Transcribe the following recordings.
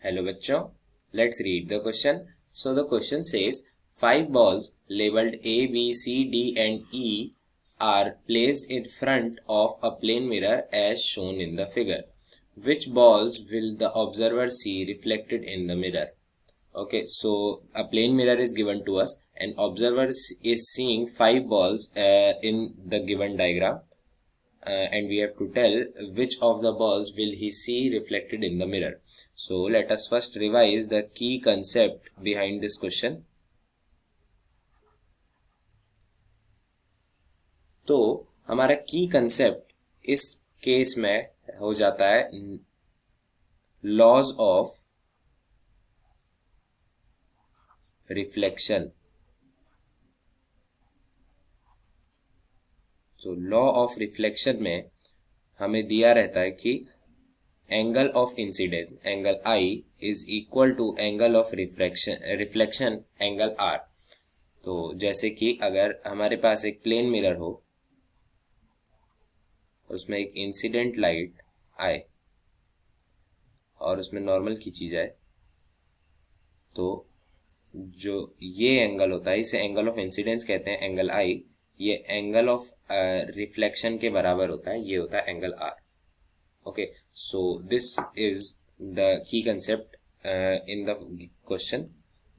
Hello बच्चों, let's read the question. So the question says 5 balls labeled A, B, C, D and E are placed in front of a plane mirror as shown in the figure. Which balls will the observer see reflected in the mirror? Okay, so a plane mirror is given to us and observer is seeing 5 balls in the given diagram. And we have to tell which of the balls will he see reflected in the mirror. So let us first revise the key concept behind this question. तो हमारा की concept इस case में हो जाता है laws of reflection. तो law of reflection में हमें दिया रहता है कि angle of incidence angle I is equal to angle of reflection angle R. तो जैसे कि अगर हमारे पास एक प्लेन मिरर हो, उसमें एक इंसिडेंट लाइट आए और उसमें नॉर्मल खींची जाए, तो जो ये एंगल होता है इसे एंगल ऑफ इंसिडेंस कहते हैं, एंगल आई. ये एंगल ऑफ रिफ्लेक्शन के बराबर होता है, ये होता है angle R. Okay, so this is the key concept in the question.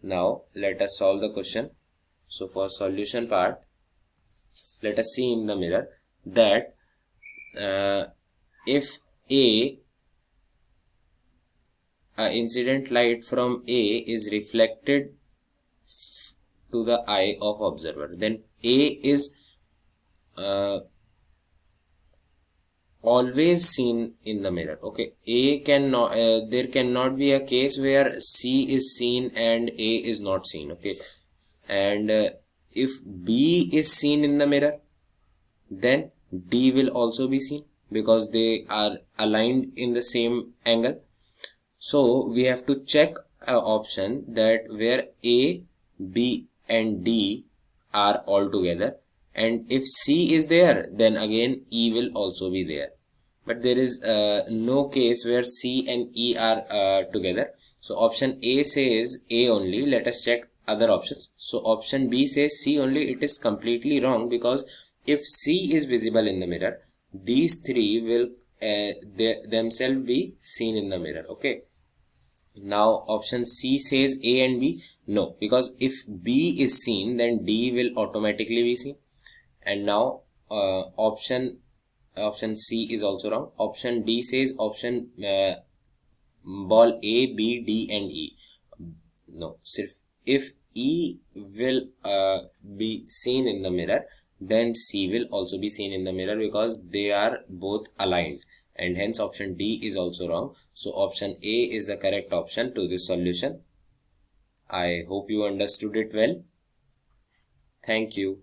Now let us solve the question. So for solution part, let us see in the mirror that if incident light from A is reflected to the eye of observer, then A is always seen in the mirror. Okay, A cannot there cannot be a case where C is seen and A is not seen. Okay, and if B is seen in the mirror, then D will also be seen because they are aligned in the same angle. So we have to check an option that where A, B and D are all together, and if C is there, then again E will also be there. But there is no case where C and E are together. So option A says A only. Let us check other options. So option B says C only. It is completely wrong because if C is visible in the mirror, these three will themselves be seen in the mirror. Okay. Now option C says A and B. No, because if B is seen, then D will automatically be seen. And now option C is also wrong. Option D says option ball A, B, D and E. No, if E will be seen in the mirror, then C will also be seen in the mirror because they are both aligned, and hence option D is also wrong. So option A is the correct option to this solution. I hope you understood it well. Thank you.